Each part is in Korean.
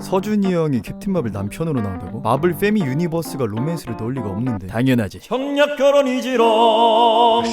서준이 형이 캡틴 마블 남편으로 나온다고? 마블 페미 유니버스가 로맨스를 넣을 리가 없는데. 당연하지. 협력 결혼이지롱.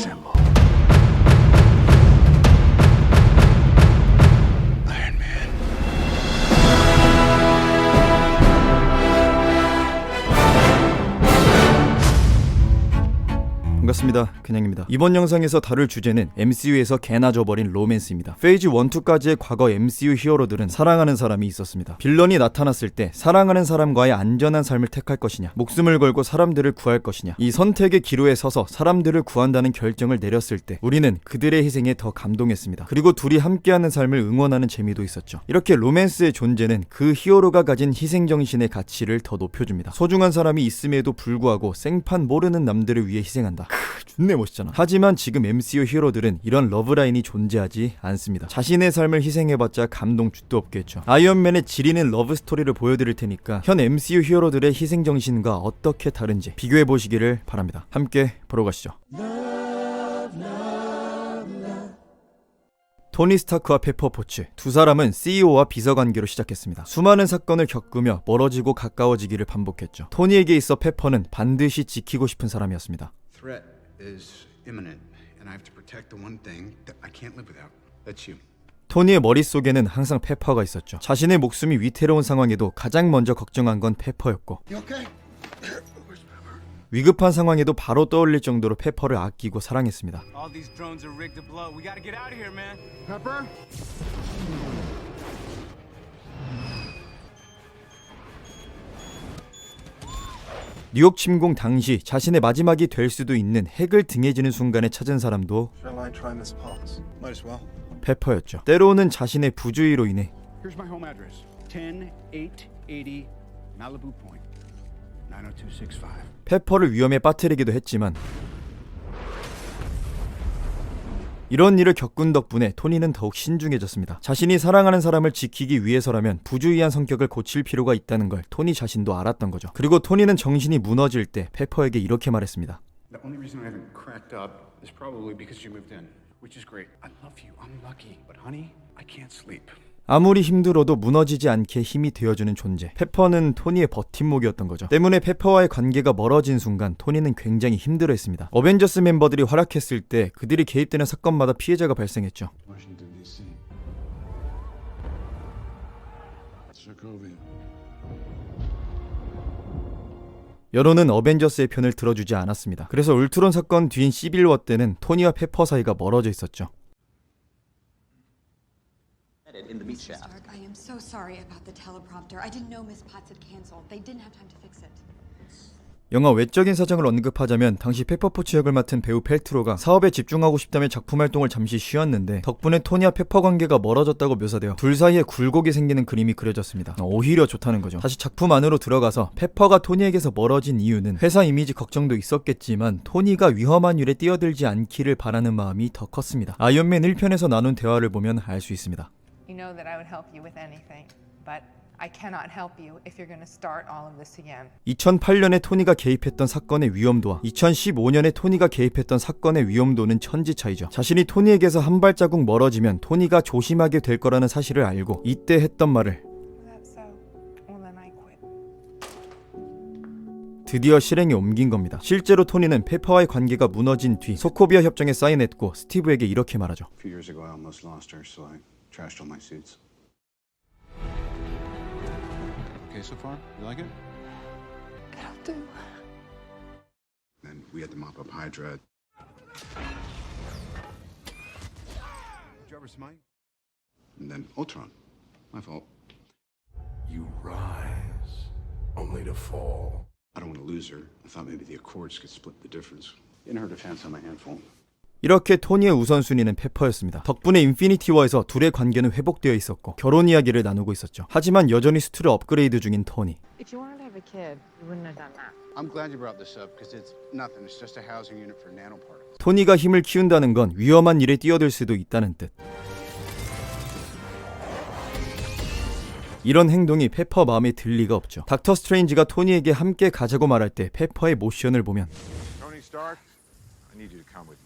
반갑습니다. 그냥입니다. 이번 영상에서 다룰 주제는 MCU에서 개나 져버린 로맨스입니다. 페이지 1, 2까지의 과거 MCU 히어로들은 사랑하는 사람이 있었습니다. 빌런이 나타났을 때 사랑하는 사람과의 안전한 삶을 택할 것이냐, 목숨을 걸고 사람들을 구할 것이냐, 이 선택의 기로에 서서 사람들을 구한다는 결정을 내렸을 때 우리는 그들의 희생에 더 감동했습니다. 그리고 둘이 함께하는 삶을 응원하는 재미도 있었죠. 이렇게 로맨스의 존재는 그 히어로가 가진 희생정신의 가치를 더 높여줍니다. 소중한 사람이 있음에도 불구하고 생판 모르는 남들을 위해 희생한다. 존내 멋있잖아. 하지만 지금 MCU 히어로들은 이런 러브라인이 존재하지 않습니다. 자신의 삶을 희생해봤자 감동 쭌도 없겠죠. 아이언맨의 지리는 러브스토리를 보여드릴 테니까 현 MCU 히어로들의 희생정신과 어떻게 다른지 비교해보시기를 바랍니다. 함께 보러 가시죠. 토니 스타크와 페퍼 포츠, 두 사람은 CEO와 비서관계로 시작했습니다. 수많은 사건을 겪으며 멀어지고 가까워지기를 반복했죠. 토니에게 있어 페퍼는 반드시 지키고 싶은 사람이었습니다. Threat is imminent, and I have to protect the one thing that I can't live without. That's you. 토니의 머릿속에는 항상 페퍼가 있었죠. 자신의 목숨이 위태로운 상황에도 가장 먼저 걱정한 건 페퍼였고, You okay? 위급한 상황에도 바로 떠올릴 정도로 페퍼를 아끼고 사랑했습니다. All these drones are rigged to blow. We gotta get out of here, man. Pepper? 뉴욕 침공 당시 자신의 마지막이 될 수도 있는 핵을 등에 지는 순간에 찾은 사람도 Shall I try Miss Potts? Might as well. 페퍼였죠. 때로는 자신의 부주의로 인해 Here's my home address. 10880 Malibu Point. 90265. 페퍼를 위험에 빠뜨리기도 했지만 이런 일을 겪은 덕분에 토니는 더욱 신중해졌습니다. 자신이 사랑하는 사람을 지키기 위해서라면 부주의한 성격을 고칠 필요가 있다는 걸 토니 자신도 알았던 거죠. 그리고 토니는 정신이 무너질 때 페퍼에게 이렇게 말했습니다. The only reason I haven't cracked up is probably because you moved in, which is great. I love you. I'm lucky. But honey, I can't sleep. 아무리 힘들어도 무너지지 않게 힘이 되어주는 존재. 페퍼는 토니의 버팀목이었던 거죠. 때문에 페퍼와의 관계가 멀어진 순간 토니는 굉장히 힘들어했습니다. 어벤져스 멤버들이 활약했을 때 그들이 개입되는 사건마다 피해자가 발생했죠. Washington D.C. Sokovia. 여론은 어벤져스의 편을 들어주지 않았습니다. 그래서 울트론 사건 뒤인 시빌워 때는 토니와 페퍼 사이가 멀어져 있었죠. In the meat shaft. Stark, I am so sorry about the teleprompter. I didn't know Miss Potts had canceled. They didn't have time to fix it. 영화 외적인 사정을 언급하자면 당시 페퍼포츠 역을 맡은 배우 펠트로가 사업에 집중하고 싶다며 작품 활동을 잠시 쉬었는데 덕분에 토니와 페퍼 관계가 멀어졌다고 묘사되어 둘 사이에 굴곡이 생기는 그림이 그려졌습니다. 오히려 좋다는 거죠. 다시 작품 안으로 들어가서 페퍼가 토니에게서 멀어진 이유는 회사 이미지 걱정도 있었겠지만 토니가 위험한 일에 뛰어들지 않기를 바라는 마음이 더 컸습니다. 아이언맨 1편에서 나눈 대화를 보면 알 수 있습니다. You know that I would help you with anything, but I cannot help you if you're going to start all of this again. 2008년에 토니가 개입했던 사건의 위험도와 2015년에 토니가 개입했던 사건의 위험도는 천지 차이죠. 자신이 토니에게서 한 발자국 멀어지면 토니가 조심하게 될 거라는 사실을 알고 이때 했던 말을 That's so. Well, then I quit. 드디어 실행에 옮긴 겁니다. 실제로 토니는 페퍼와의 관계가 무너진 뒤 소코비아 협정에 사인했고 스티브에게 이렇게 말하죠. A few years ago, I almost lost her, so I trashed all my suits. Okay so far? You like it? That'll do. Then we had to mop up Hydra. Did you ever smite? And then Ultron. My fault. You rise, only to fall. I don't want to lose her. I thought maybe the Accords could split the difference. In her defense, I'm a handful. 이렇게 토니의 우선순위는 페퍼였습니다. 덕분에 인피니티 워에서 둘의 관계는 회복되어 있었고 결혼 이야기를 나누고 있었죠. 하지만 여전히 수트를 업그레이드 중인 토니. If you wanted to have a kid, you wouldn't have done that. I'm glad you brought this up because it's nothing. It's just a housing unit for nanoparticles. 토니가 힘을 키운다는 건 위험한 일에 뛰어들 수도 있다는 뜻. 이런 행동이 페퍼 마음에 들 리가 없죠. 닥터 스트레인지가 토니에게 함께 가자고 말할 때 페퍼의 모션을 보면 Tony Stark, I need you to come with me.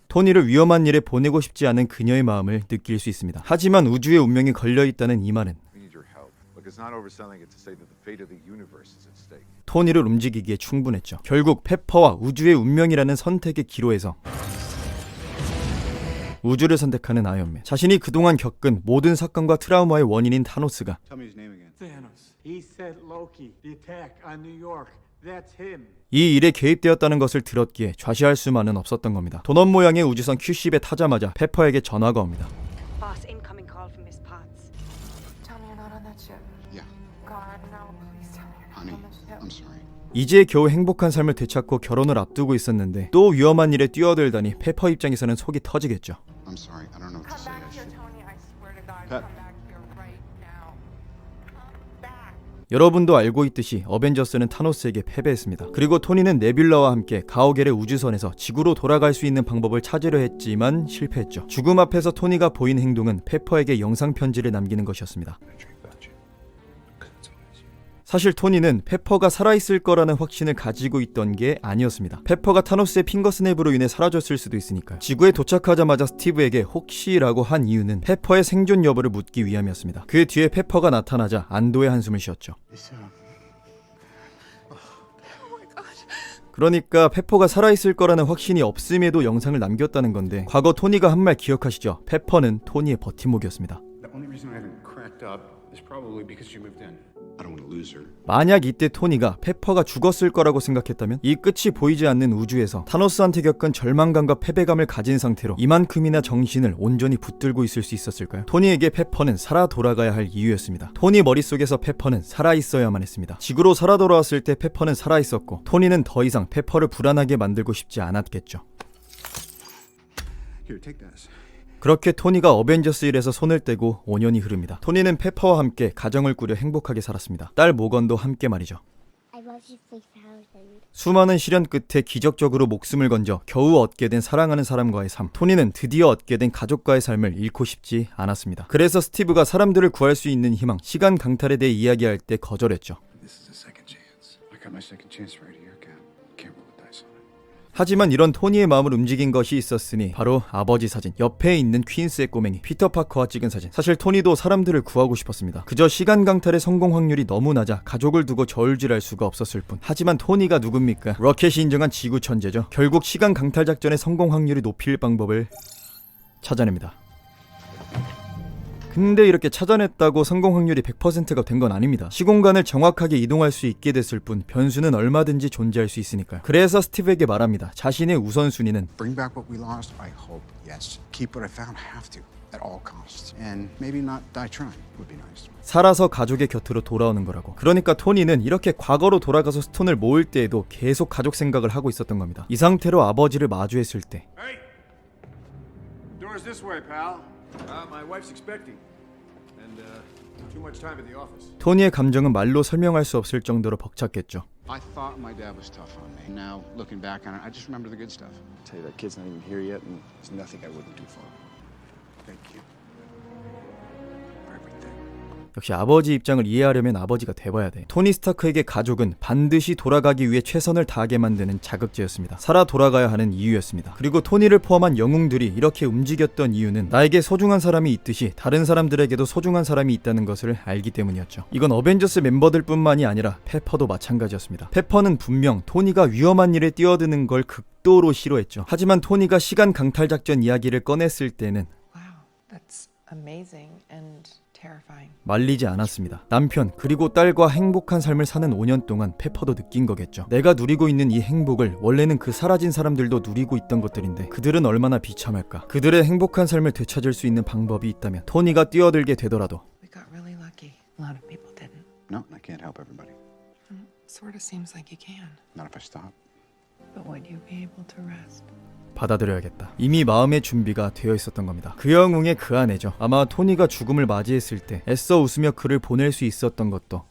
토니를 위험한 일에 보내고 싶지 않은 그녀의 마음을 느낄 수 있습니다. 하지만 우주의 운명이 걸려있다는 이 말은 We need your help. is not overselling it to say that the fate of the universe is at stake. 토니를 움직이기에 충분했죠. 결국 페퍼와 우주의 운명이라는 선택의 기로에서 우주를 선택하는 아이언맨. 자신이 그동안 겪은 모든 사건과 트라우마의 원인인 타노스가 Tell me his name again. Thanos. He said Loki. The attack on New York. That's him. 이 일에 개입되었다는 것을 들었기에 좌시할 수만은 없었던 겁니다. 도넛 모양의 우주선 Q십에 타자마자 페퍼에게 전화가 옵니다. Boss, incoming call from Miss Potts. Tell me you're not on that ship. Yeah. God, no, please tell me you're Honey, not on that ship. I'm sorry. 이제 겨우 행복한 삶을 되찾고 결혼을 앞두고 있었는데 또 위험한 일에 뛰어들다니 페퍼 입장에서는 속이 터지겠죠. I'm sorry. I don't know what to Come say. back I here, should. Tony. I swear to God, Pat. come back here right now. Come back. 여러분도 알고 있듯이 어벤져스는 타노스에게 패배했습니다. 그리고 토니는 네뷸라와 함께 가오겔의 우주선에서 지구로 돌아갈 수 있는 방법을 찾으려 했지만 실패했죠. 죽음 앞에서 토니가 보인 행동은 페퍼에게 영상 편지를 남기는 것이었습니다. 사실 토니는 페퍼가 살아있을 거라는 확신을 가지고 있던 게 아니었습니다. 페퍼가 타노스의 핑거 스냅으로 인해 사라졌을 수도 있으니까요. 지구에 도착하자마자 스티브에게 혹시라고 한 이유는 페퍼의 생존 여부를 묻기 위함이었습니다. 그 뒤에 페퍼가 나타나자 안도의 한숨을 쉬었죠. 그러니까 페퍼가 살아있을 거라는 확신이 없음에도 영상을 남겼다는 건데, 과거 토니가 한 말 기억하시죠? 페퍼는 토니의 버팀목이었습니다. The only reason I haven't cracked up is probably because you moved in. I don't want to lose her. 만약 이때 토니가 페퍼가 죽었을 거라고 생각했다면 이 끝이 보이지 않는 우주에서 타노스한테 겪은 절망감과 패배감을 가진 상태로 이만큼이나 정신을 온전히 붙들고 있을 수 있었을까요? 토니에게 페퍼는 살아 돌아가야 할 이유였습니다. 토니 머릿속에서 페퍼는 살아있어야만 했습니다. 지구로 살아 돌아왔을 때 페퍼는 살아있었고 토니는 더 이상 페퍼를 불안하게 만들고 싶지 않았겠죠. Here, take this. 그렇게 토니가 어벤져스 1에서 손을 떼고 5년이 흐릅니다. 토니는 페퍼와 함께 가정을 꾸려 행복하게 살았습니다. 딸 모건도 함께 말이죠. 수많은 시련 끝에 기적적으로 목숨을 건져 겨우 얻게 된 사랑하는 사람과의 삶. 토니는 드디어 얻게 된 가족과의 삶을 잃고 싶지 않았습니다. 그래서 스티브가 사람들을 구할 수 있는 희망, 시간 강탈에 대해 이야기할 때 거절했죠. This is a second chance. I got my second chance right here, Cap. Can't roll the dice on it. 하지만 이런 토니의 마음을 움직인 것이 있었으니 바로 아버지 사진, 옆에 있는 퀸스의 꼬맹이 피터 파커와 찍은 사진. 사실 토니도 사람들을 구하고 싶었습니다. 그저 시간 강탈의 성공 확률이 너무 낮아 가족을 두고 저울질할 수가 없었을 뿐. 하지만 토니가 누굽니까? 로켓이 인정한 지구 천재죠. 결국 시간 강탈 작전의 성공 확률이 높일 방법을 찾아냅니다. 근데 이렇게 찾아냈다고 성공 확률이 100%가 된 건 아닙니다. 시공간을 정확하게 이동할 수 있게 됐을 뿐 변수는 얼마든지 존재할 수 있으니까요. 그래서 스티브에게 말합니다. 자신의 우선순위는 Bring back what we lost? I hope, yes. Keep what I found? Have to. At all costs. And maybe not die trying would be nice. 살아서 가족의 곁으로 돌아오는 거라고. 그러니까 토니는 이렇게 과거로 돌아가서 스톤을 모을 때에도 계속 가족 생각을 하고 있었던 겁니다. 이 상태로 아버지를 마주했을 때 Hey! Door's this way, pal. My wife's expecting. And, too much time at the office. 토니의 감정은 말로 설명할 수 없을 정도로 벅찼겠죠. I thought my dad was tough on me. Now, looking back on it, I just remember the good stuff. I'll tell you, that kid's not even here yet, and there's nothing I wouldn't do for him. Thank you. For everything. 역시 아버지 입장을 이해하려면 아버지가 돼봐야 돼. 토니 스타크에게 가족은 반드시 돌아가기 위해 최선을 다하게 만드는 자극제였습니다. 살아 돌아가야 하는 이유였습니다. 그리고 토니를 포함한 영웅들이 이렇게 움직였던 이유는 나에게 소중한 사람이 있듯이 다른 사람들에게도 소중한 사람이 있다는 것을 알기 때문이었죠. 이건 어벤져스 멤버들 뿐만이 아니라 페퍼도 마찬가지였습니다. 페퍼는 분명 토니가 위험한 일에 뛰어드는 걸 극도로 싫어했죠. 하지만 토니가 시간 강탈 작전 이야기를 꺼냈을 때는 Wow, that's amazing and terrifying. 말리지 않았습니다. 남편 그리고 딸과 행복한 삶을 사는 5년 동안 페퍼도 느낀 거겠죠. 내가 누리고 있는 이 행복을 원래는 그 사라진 사람들도 누리고 있던 것들인데 그들은 얼마나 비참할까. 그들의 행복한 삶을 되찾을 수 있는 방법이 있다면 토니가 뛰어들게 되더라도 We got really lucky. A lot of people didn't. No, I can't help everybody. Sort of seems like you can. Not if I stop. But would you be able to rest? 받아들여야겠다. 이미 마음의 준비가 되어 있었던 겁니다. 그 영웅의 그 안에죠. 아마 토니가 죽음을 맞이했을 때 애써 웃으며 그를 보낼 수 있었던 것도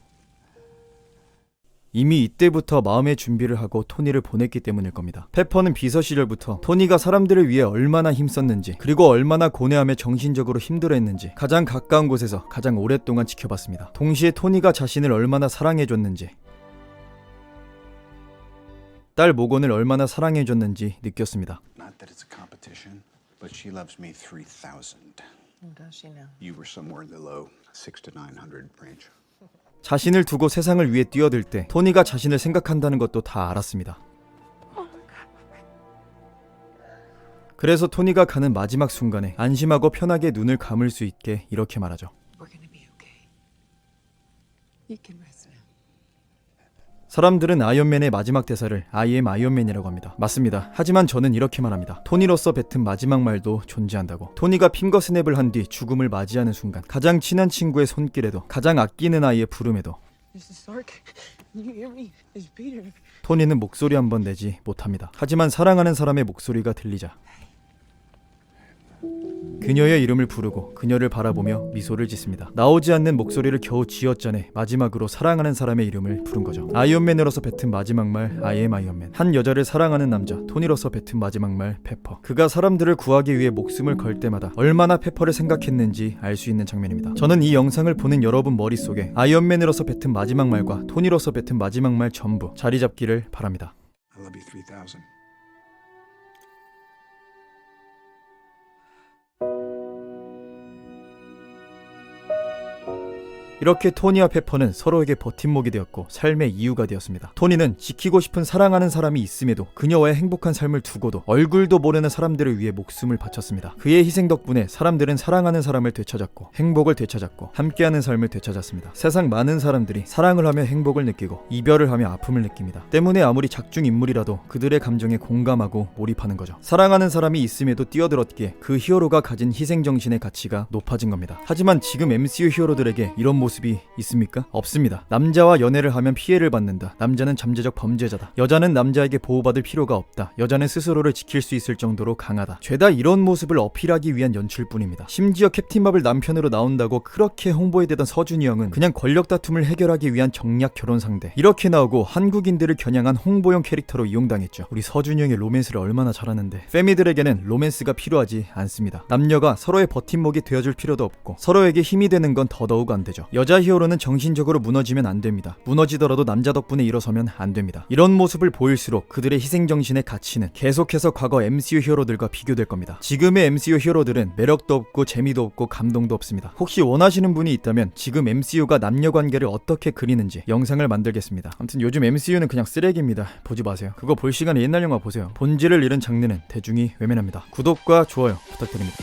이미 이때부터 마음의 준비를 하고 토니를 보냈기 때문일 겁니다. 페퍼는 비서 시절부터 토니가 사람들을 위해 얼마나 힘썼는지 그리고 얼마나 고뇌하며 정신적으로 힘들어했는지 가장 가까운 곳에서 가장 오랫동안 지켜봤습니다. 동시에 토니가 자신을 얼마나 사랑해줬는지 딸 모건을 얼마나 사랑해줬는지 느꼈습니다. Not that it's a competition, but she loves me 3,000. Does she now? You were somewhere in the low 600 to 900 range. 자신을 두고 세상을 위해 뛰어들 때 토니가 자신을 생각한다는 것도 다 알았습니다. 그래서 토니가 가는 마지막 순간에 안심하고 편하게 눈을 감을 수 있게 이렇게 말하죠. We're gonna be okay. You can rest now. 사람들은 아이언맨의 마지막 대사를 I am 아이언맨이라고 합니다. 맞습니다. 하지만 저는 이렇게 말합니다. 토니로서 뱉은 마지막 말도 존재한다고. 토니가 핑거 스냅을 한 뒤 죽음을 맞이하는 순간, 가장 친한 친구의 손길에도, 가장 아끼는 아이의 부름에도 This is Stark. You hear me? It's Peter. 토니는 목소리 한 번 내지 못합니다. 하지만 사랑하는 사람의 목소리가 들리자 그녀의 이름을 부르고 그녀를 바라보며 미소를 짓습니다. 나오지 않는 목소리를 겨우 쥐어짜내 마지막으로 사랑하는 사람의 이름을 부른 거죠. 아이언맨으로서 뱉은 마지막 말 I am 아이언맨. 한 여자를 사랑하는 남자 토니로서 뱉은 마지막 말 페퍼. 그가 사람들을 구하기 위해 목숨을 걸 때마다 얼마나 페퍼를 생각했는지 알 수 있는 장면입니다. 저는 이 영상을 보는 여러분 머릿속에 아이언맨으로서 뱉은 마지막 말과 토니로서 뱉은 마지막 말 전부 자리 잡기를 바랍니다. I love you 3000. 이렇게 토니와 페퍼는 서로에게 버팀목이 되었고 삶의 이유가 되었습니다. 토니는 지키고 싶은 사랑하는 사람이 있음에도 그녀와의 행복한 삶을 두고도 얼굴도 모르는 사람들을 위해 목숨을 바쳤습니다. 그의 희생 덕분에 사람들은 사랑하는 사람을 되찾았고 행복을 되찾았고 함께하는 삶을 되찾았습니다. 세상 많은 사람들이 사랑을 하며 행복을 느끼고 이별을 하며 아픔을 느낍니다. 때문에 아무리 작중 인물이라도 그들의 감정에 공감하고 몰입하는 거죠. 사랑하는 사람이 있음에도 뛰어들었기에 그 히어로가 가진 희생정신의 가치가 높아진 겁니다. 하지만 지금 MCU 히어로들에게 이런 모습이 있습니까? 없습니다. 남자와 연애를 하면 피해를 받는다. 남자는 잠재적 범죄자다. 여자는 남자에게 보호받을 필요가 없다. 여자는 스스로를 지킬 수 있을 정도로 강하다. 죄다 이런 모습을 어필하기 위한 연출뿐입니다. 심지어 캡틴 마블 남편으로 나온다고 그렇게 홍보해대던 서준이 형은 그냥 권력 다툼을 해결하기 위한 정략 결혼 상대. 이렇게 나오고 한국인들을 겨냥한 홍보용 캐릭터로 이용당했죠. 우리 서준이 형의 로맨스를 얼마나 잘하는데. 페미들에게는 로맨스가 필요하지 않습니다. 남녀가 서로의 버팀목이 되어줄 필요도 없고 서로에게 힘이 되는 건 더더욱 안 되죠. 여자 히어로는 정신적으로 무너지면 안 됩니다. 무너지더라도 남자 덕분에 일어서면 안 됩니다. 이런 모습을 보일수록 그들의 희생정신의 가치는 계속해서 과거 MCU 히어로들과 비교될 겁니다. 지금의 MCU 히어로들은 매력도 없고 재미도 없고 감동도 없습니다. 혹시 원하시는 분이 있다면 지금 MCU가 남녀관계를 어떻게 그리는지 영상을 만들겠습니다. 아무튼 요즘 MCU는 그냥 쓰레기입니다. 보지 마세요. 그거 볼 시간에 옛날 영화 보세요. 본질을 잃은 장르는 대중이 외면합니다. 구독과 좋아요 부탁드립니다.